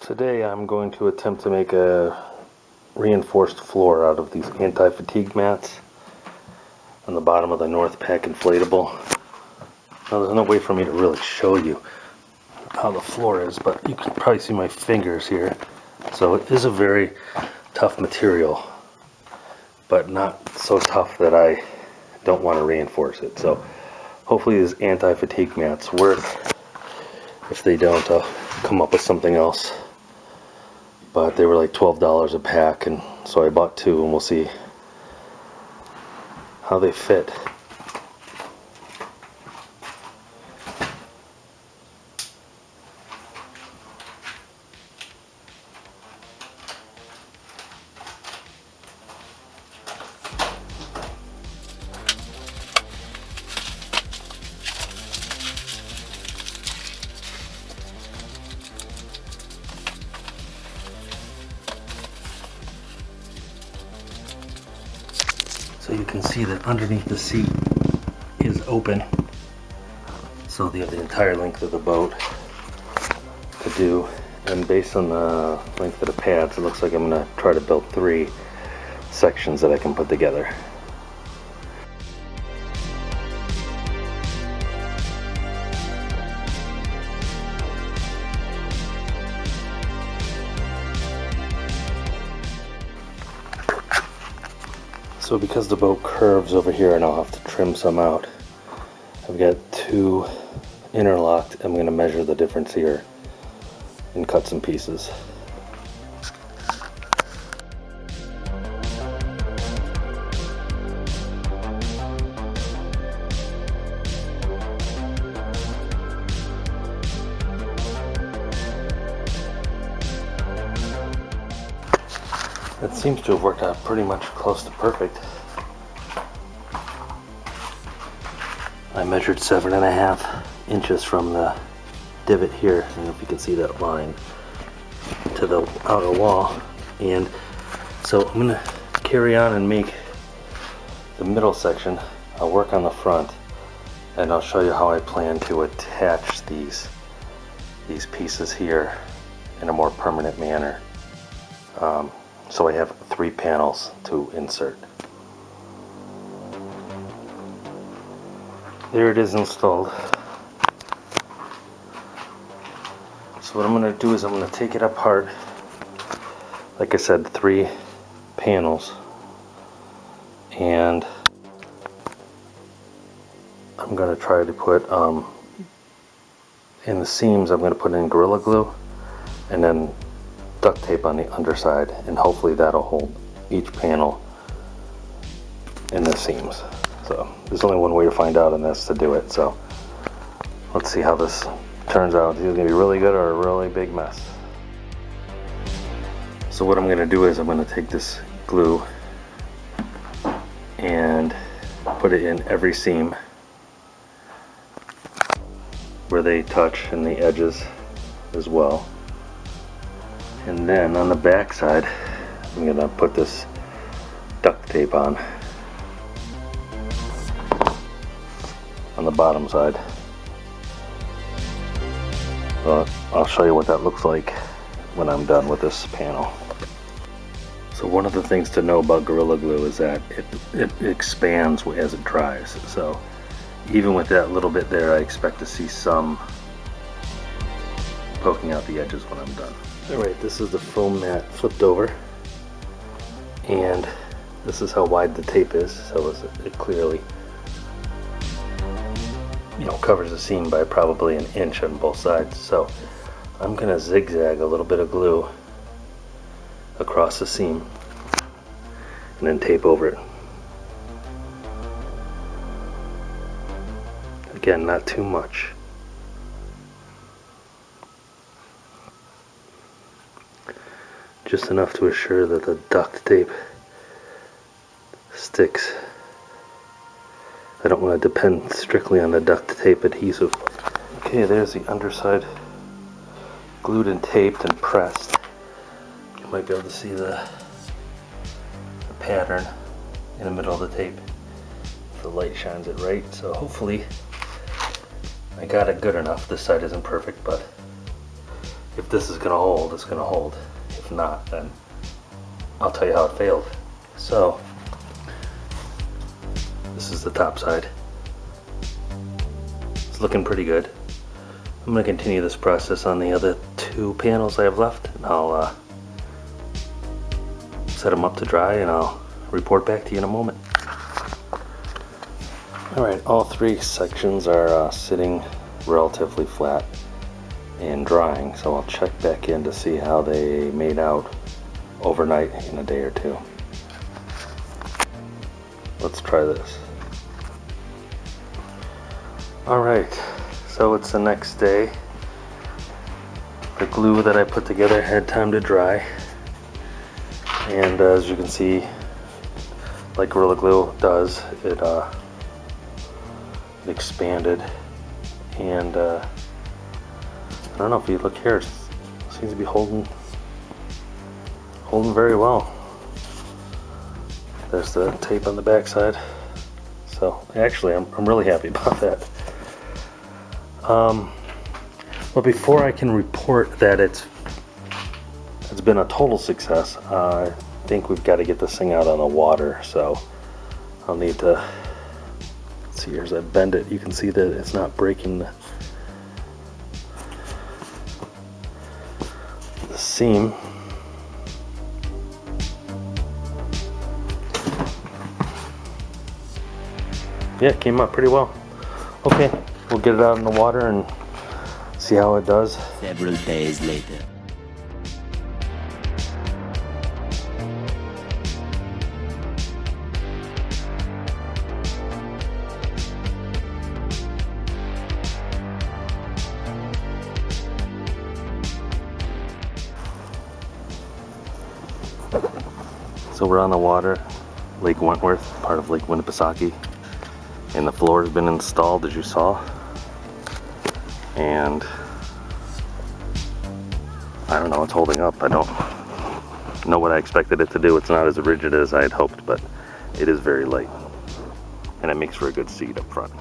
Today I'm going to attempt to make a reinforced floor out of these anti-fatigue mats on the bottom of the North Pack Inflatable. Now there's no way for me to really show you how the floor is, but you can probably see my fingers here. So it is a very tough material, but not so tough that I don't want to reinforce it. So hopefully these anti-fatigue mats work. If they don't, I'll come up with something else. But they were like $12 a pack, and so I bought two, and we'll see how they fit. So you can see that underneath the seat is open, so they have the entire length of the boat to do, and based on the length of the pads, it looks like I'm going to try to build 3 sections that I can put together. So because the boat curves over here and I'll have to trim some out, I've got 2 interlocked. I'm going to measure the difference here and cut some pieces. It seems to have worked out pretty much close to perfect. I measured 7.5 inches from the divot here, I don't know if you can see that line, to the outer wall. And so I'm going to carry on and make the middle section. I'll work on the front, and I'll show you how I plan to attach these pieces here in a more permanent manner. So I have 3 panels to insert. There it is installed. So what I'm going to do is I'm going to take it apart. Like I said, 3 panels. And I'm going to try to put, in the seams, I'm going to put in Gorilla Glue, and then duct tape on the underside, and hopefully that'll hold each panel in the seams. So there's only one way to find out, and that's to do it. So let's see how this turns out. It's either gonna be really good or a really big mess. So what I'm gonna do is I'm gonna take this glue and put it in every seam where they touch, and the edges as well. And then on the back side, I'm going to put this duct tape on the bottom side. I'll show you what that looks like when I'm done with this panel. So one of the things to know about Gorilla Glue is that it expands as it dries. So even with that little bit there, I expect to see some poking out the edges when I'm done. Alright, this is the foam mat flipped over, and this is how wide the tape is, so it clearly, covers the seam by probably 1 inch on both sides. So I'm going to zigzag a little bit of glue across the seam and then tape over it. Again, not too much. Just enough to assure that the duct tape sticks. I don't want to depend strictly on the duct tape adhesive. Okay, there's the underside glued and taped and pressed. You might be able to see the pattern in the middle of the tape if the light shines it right. So hopefully I got it good enough. This side isn't perfect, but if this is gonna hold, it's gonna hold. If not, then I'll tell you how it failed. So, this is the top side. It's looking pretty good. I'm gonna continue this process on the other 2 panels I have left, and I'll set them up to dry, and I'll report back to you in a moment. Alright, all 3 sections are sitting relatively flat and drying, so I'll check back in to see how they made out overnight in a day or 2. Let's try this. Alright, so it's the next day. The glue that I put together had time to dry, and as you can see, like Gorilla Glue does, it expanded, and I don't know if you look here, it seems to be holding very well. There's the tape on the back side, so actually I'm really happy about that. But before I can report that it's been a total success, I think we've got to get this thing out on the water, so I'll need to, let's see here, as I bend it, you can see that it's not breaking the seam. Yeah, it came out pretty well. Okay, we'll get it out in the water and see how it does. Several days later. So we're on the water, Lake Wentworth, part of Lake Winnipesaukee, and the floor has been installed, as you saw. And I don't know, it's holding up. I don't know what I expected it to do. It's not as rigid as I had hoped, but it is very light, and it makes for a good seat up front.